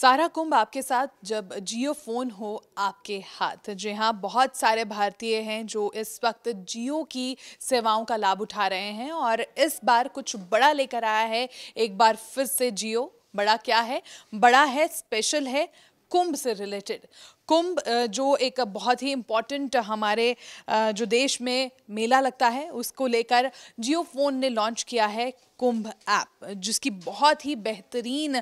सारा कुंभ आपके साथ जब जियो फोन हो आपके हाथ। जी हाँ, बहुत सारे भारतीय हैं जो इस वक्त जियो की सेवाओं का लाभ उठा रहे हैं और इस बार कुछ बड़ा लेकर आया है। एक बार फिर से जियो। बड़ा क्या है? बड़ा है, स्पेशल है, कुंभ से रिलेटेड। कुंभ जो एक बहुत ही इम्पॉर्टेंट हमारे जो देश में मेला लगता है, उसको लेकर जियो फोन ने लॉन्च किया है कुंभ ऐप, जिसकी बहुत ही बेहतरीन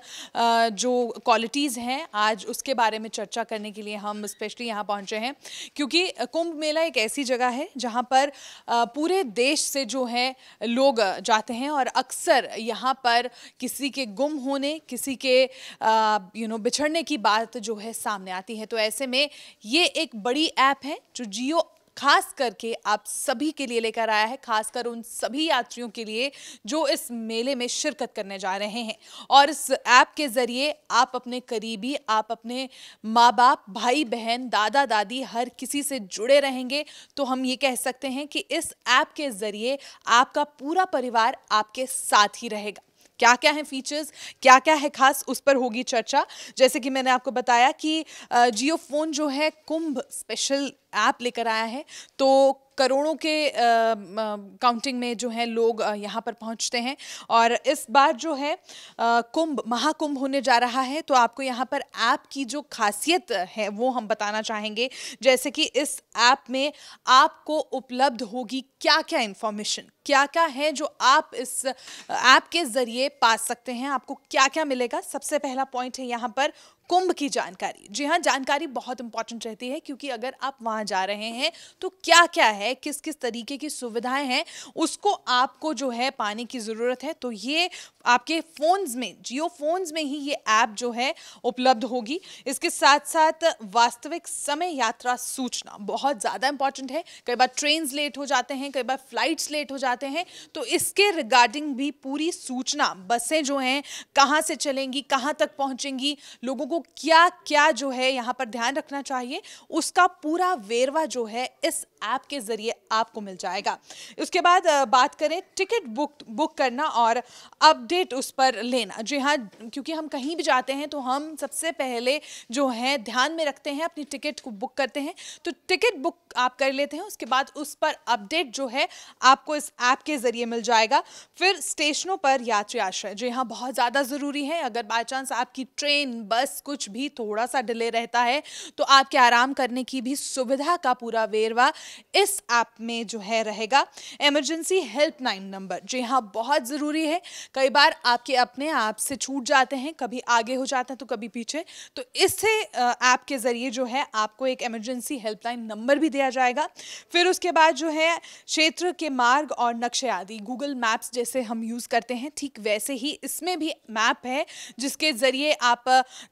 जो क्वालिटीज़ हैं। आज उसके बारे में चर्चा करने के लिए हम स्पेशली यहाँ पहुँचे हैं, क्योंकि कुंभ मेला एक ऐसी जगह है जहाँ पर पूरे देश से जो है लोग जाते हैं और अक्सर यहाँ पर किसी के गुम होने, किसी के बिछड़ने की बात जो है सामने आती है। तो ऐसे में ये एक बड़ी ऐप है जो जियो खास करके आप सभी के लिए लेकर आया है, खासकर उन सभी यात्रियों के लिए जो इस मेले में शिरकत करने जा रहे हैं। और इस ऐप के जरिए आप अपने करीबी, आप अपने माँ बाप, भाई बहन, दादा दादी, हर किसी से जुड़े रहेंगे। तो हम ये कह सकते हैं कि इस ऐप के जरिए आपका पूरा परिवार आपके साथ ही रहेगा। क्या क्या है फीचर्स, क्या क्या है खास, उस पर होगी चर्चा। जैसे कि मैंने आपको बताया कि जियो फोन जो है कुंभ स्पेशल ऐप लेकर आया है, तो करोड़ों के काउंटिंग में जो है लोग यहाँ पर पहुँचते हैं। और इस बार जो है कुंभ महाकुंभ होने जा रहा है, तो आपको यहाँ पर ऐप की जो खासियत है वो हम बताना चाहेंगे। जैसे कि इस ऐप में आपको उपलब्ध होगी क्या क्या इंफॉर्मेशन, क्या क्या है जो आप इस ऐप के जरिए पा सकते हैं, आपको क्या क्या मिलेगा। सबसे पहला पॉइंट है यहाँ पर कुंभ की जानकारी। जी हाँ, जानकारी बहुत इंपॉर्टेंट रहती है, क्योंकि अगर आप वहाँ जा रहे हैं तो क्या क्या है, किस किस तरीके की सुविधाएं हैं, उसको आपको जो है पाने की ज़रूरत है। तो ये आपके फ़ोन्स में, जियो फ़ोन्स में ही ये ऐप जो है उपलब्ध होगी। इसके साथ साथ वास्तविक समय यात्रा सूचना बहुत ज़्यादा इंपॉर्टेंट है। कई बार ट्रेन्स लेट हो जाते हैं, कई बार फ्लाइट्स लेट हो जाते हैं, तो इसके रिगार्डिंग भी पूरी सूचना, बसें जो हैं कहाँ से चलेंगी, कहाँ तक पहुँचेंगी, लोगों को क्या क्या जो है यहाँ पर ध्यान रखना चाहिए, उसका पूरा वेरवा जो है इस ऐप के जरिए आपको मिल जाएगा। उसके बाद बात करें टिकट बुक करना और अपडेट उस पर लेना। जी हाँ, क्योंकि हम कहीं भी जाते हैं तो हम सबसे पहले जो है ध्यान में रखते हैं, अपनी टिकट को बुक करते हैं। तो टिकट बुक आप कर लेते हैं, उसके बाद उस पर अपडेट जो है आपको इस ऐप के जरिए मिल जाएगा। फिर स्टेशनों पर यात्री आश्रय, जी हाँ, बहुत ज़्यादा ज़रूरी है। अगर बाई चांस आपकी ट्रेन, बस कुछ भी थोड़ा सा डिले रहता है, तो आपके आराम करने की भी सुविधा का पूरा वेरवा इस ऐप में जो है रहेगा। इमरजेंसी हेल्पलाइन नंबर, जी हाँ, बहुत ज़रूरी है। कई बार आपके अपने आप से छूट जाते हैं, कभी आगे हो जाते हैं तो कभी पीछे, तो इससे ऐप के ज़रिए जो है आपको एक इमरजेंसी हेल्पलाइन नंबर भी दिया जाएगा। फिर उसके बाद जो है क्षेत्र के मार्ग और नक्शे आदि, गूगल मैप्स जैसे हम यूज़ करते हैं, ठीक वैसे ही इसमें भी मैप है, जिसके ज़रिए आप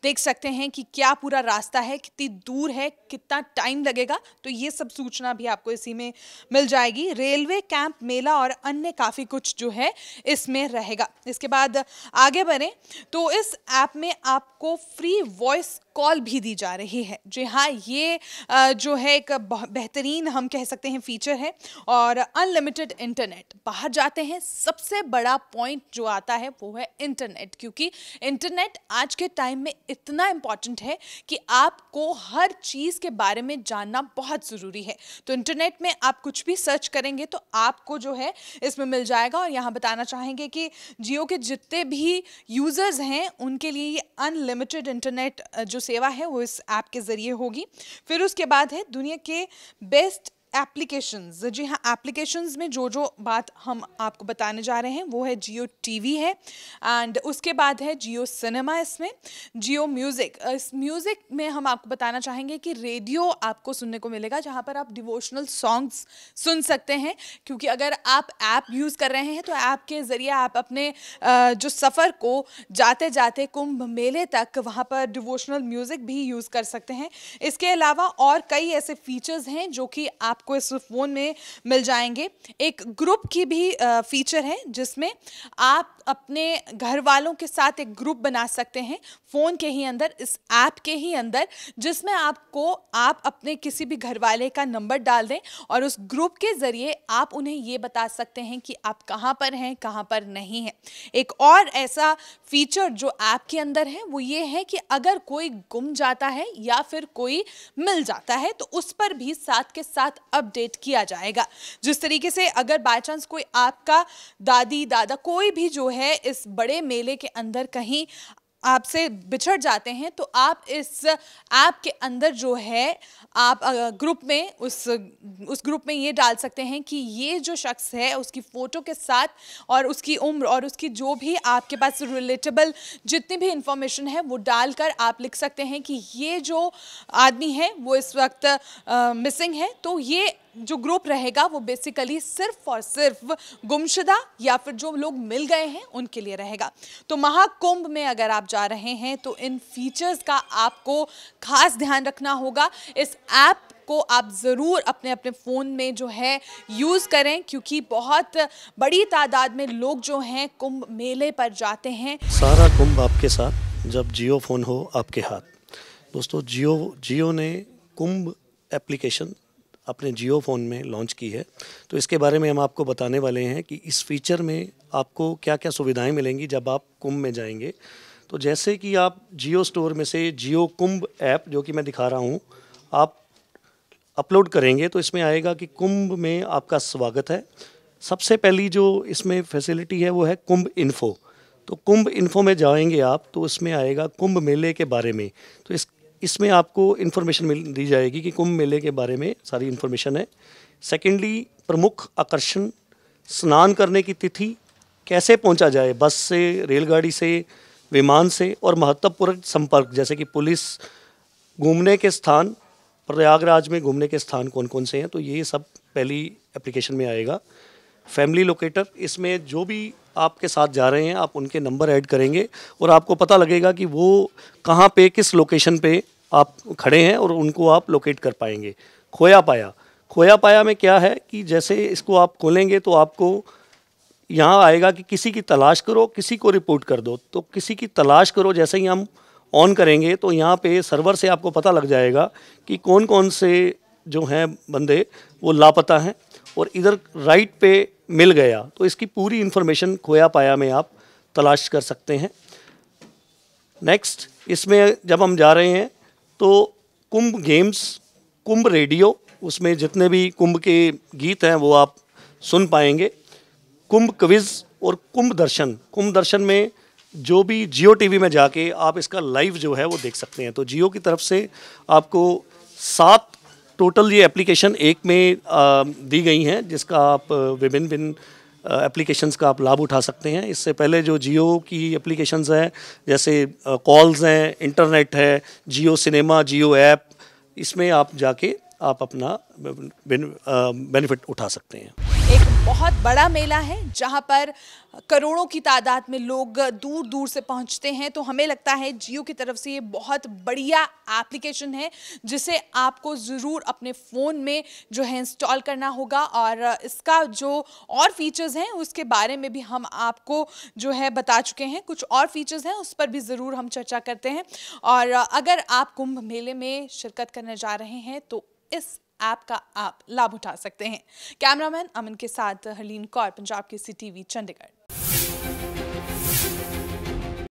देख सकते हैं कि क्या पूरा रास्ता है, कितनी दूर है, कितना टाइम लगेगा। तो ये सब सूचना भी आपको इसी में मिल जाएगी। रेलवे कैंप, मेला और अन्य काफ़ी कुछ जो है इसमें रहेगा। इसके बाद आगे बढ़ें तो इस ऐप में आपको फ्री वॉइस कॉल भी दी जा रही है। जी हाँ, ये जो है एक बेहतरीन हम कह सकते हैं फीचर है। और अनलिमिटेड इंटरनेट, बाहर जाते हैं सबसे बड़ा पॉइंट जो आता है वो है इंटरनेट, क्योंकि इंटरनेट आज के टाइम में इतना इम्पॉर्टेंट है कि आपको हर चीज़ के बारे में जानना बहुत ज़रूरी है। तो इंटरनेट में आप कुछ भी सर्च करेंगे तो आपको जो है इसमें मिल जाएगा। और यहाँ बताना चाहेंगे कि जियो के जितने भी यूज़र्स हैं उनके लिए ये अनलिमिटेड इंटरनेट जो सेवा है वो इस ऐप के ज़रिए होगी। फिर उसके बाद है दुनिया के बेस्ट एप्लीकेशंस। जी हाँ, एप्लीकेशंस में जो जो बात हम आपको बताने जा रहे हैं वो है जियो टीवी है, एंड उसके बाद है जियो सिनेमा, इसमें जियो म्यूज़िक। इस म्यूज़िक में हम आपको बताना चाहेंगे कि रेडियो आपको सुनने को मिलेगा, जहाँ पर आप डिवोशनल सॉन्ग्स सुन सकते हैं। क्योंकि अगर आप ऐप यूज़ कर रहे हैं तो ऐप के ज़रिए आप अपने जो सफ़र को जाते जाते कुंभ मेले तक वहाँ पर डिवोशनल म्यूज़िक भी यूज़ कर सकते हैं। इसके अलावा और कई ऐसे फीचर्स हैं जो कि आपको आपको इस फ़ोन में मिल जाएंगे। एक ग्रुप की भी फीचर है जिसमें आप अपने घर वालों के साथ एक ग्रुप बना सकते हैं फ़ोन के ही अंदर, इस ऐप के ही अंदर, जिसमें आप अपने किसी भी घर वाले का नंबर डाल दें और उस ग्रुप के ज़रिए आप उन्हें ये बता सकते हैं कि आप कहाँ पर हैं, कहाँ पर नहीं हैं। एक और ऐसा फीचर जो ऐप के अंदर है वो ये है कि अगर कोई गुम जाता है या फिर कोई मिल जाता है तो उस पर भी साथ के साथ अपडेट किया जाएगा। जिस तरीके से अगर बाय चांस कोई आपका दादी दादा कोई भी जो है इस बड़े मेले के अंदर कहीं आपसे बिछड़ जाते हैं तो आप इस ऐप के अंदर जो है आप ग्रुप में उस ग्रुप में ये डाल सकते हैं कि ये जो शख्स है उसकी फ़ोटो के साथ और उसकी उम्र और उसकी जो भी आपके पास रिलेटेबल जितनी भी इंफॉर्मेशन है वो डालकर आप लिख सकते हैं कि ये जो आदमी है वो इस वक्त मिसिंग है। तो ये जो ग्रुप रहेगा वो बेसिकली सिर्फ और सिर्फ गुमशुदा या फिर जो लोग मिल गए हैं उनके लिए रहेगा। तो महाकुंभ में अगर आप जा रहे हैं तो इन फीचर्स का आपको खास ध्यान रखना होगा। इस ऐप को आप ज़रूर अपने अपने फ़ोन में जो है यूज़ करें, क्योंकि बहुत बड़ी तादाद में लोग जो हैं कुंभ मेले पर जाते हैं। सारा कुंभ आपके साथ जब जियो फ़ोन हो आपके हाथ। दोस्तों, जियो ने कुंभ एप्लीकेशन अपने जियो फ़ोन में लॉन्च की है, तो इसके बारे में हम आपको बताने वाले हैं कि इस फीचर में आपको क्या क्या सुविधाएं मिलेंगी जब आप कुंभ में जाएंगे। तो जैसे कि आप जियो स्टोर में से जियो कुंभ ऐप, जो कि मैं दिखा रहा हूं, आप अपलोड करेंगे तो इसमें आएगा कि कुंभ में आपका स्वागत है। सबसे पहली जो इसमें फैसिलिटी है वो है कुंभ इन्फो। तो कुंभ इन्फो में जाएंगे आप तो उसमें आएगा कुंभ मेले के बारे में। तो इसमें आपको इन्फॉर्मेशन मिल दी जाएगी कि कुंभ मेले के बारे में सारी इन्फॉर्मेशन है। सेकेंडली, प्रमुख आकर्षण, स्नान करने की तिथि, कैसे पहुंचा जाए, बस से, रेलगाड़ी से, विमान से, और महत्वपूर्ण संपर्क जैसे कि पुलिस, घूमने के स्थान, प्रयागराज में घूमने के स्थान कौन कौन से हैं, तो ये सब पहली एप्लीकेशन में आएगा। फैमिली लोकेटर, इसमें जो भी आपके साथ जा रहे हैं आप उनके नंबर ऐड करेंगे और आपको पता लगेगा कि वो कहाँ पे, किस लोकेशन पे आप खड़े हैं और उनको आप लोकेट कर पाएंगे। खोया पाया में क्या है कि जैसे इसको आप खोलेंगे तो आपको यहाँ आएगा कि किसी की तलाश करो, किसी को रिपोर्ट कर दो। तो किसी की तलाश करो जैसे ही हम ऑन करेंगे तो यहाँ पे सर्वर से आपको पता लग जाएगा कि कौन कौन से जो हैं बंदे वो लापता हैं, और इधर राइट पे मिल गया तो इसकी पूरी इन्फॉर्मेशन खोया पाया में आप तलाश कर सकते हैं। नेक्स्ट, इसमें जब हम जा रहे हैं तो कुंभ गेम्स, कुंभ रेडियो, उसमें जितने भी कुंभ के गीत हैं वो आप सुन पाएंगे। कुंभ क्विज़ और कुंभ दर्शन में जो भी जियो टीवी में जाके आप इसका लाइव जो है वो देख सकते हैं। तो जियो की तरफ से आपको 7 टोटल ये एप्लीकेशन एक में दी गई हैं, जिसका आप विभिन्न एप्लीकेशंस का आप लाभ उठा सकते हैं। इससे पहले जो जियो की एप्लीकेशंस हैं जैसे कॉल्स हैं, इंटरनेट है, जियो सिनेमा, जियो ऐप, इसमें आप जाके आप अपना बेनिफिट उठा सकते हैं। एक बहुत बड़ा मेला है जहां पर करोड़ों की तादाद में लोग दूर दूर से पहुंचते हैं। तो हमें लगता है जियो की तरफ से ये बहुत बढ़िया एप्लीकेशन है जिसे आपको ज़रूर अपने फ़ोन में जो है इंस्टॉल करना होगा, और इसका जो और फीचर्स हैं उसके बारे में भी हम आपको जो है बता चुके हैं। कुछ और फीचर्स हैं उस पर भी ज़रूर हम चर्चा करते हैं। और अगर आप कुंभ मेले में शिरकत करने जा रहे हैं तो इस ऐप का आप लाभ उठा सकते हैं। कैमरामैन अमन के साथ हरलीन कौर, पंजाब केसरी टीवी, चंडीगढ़।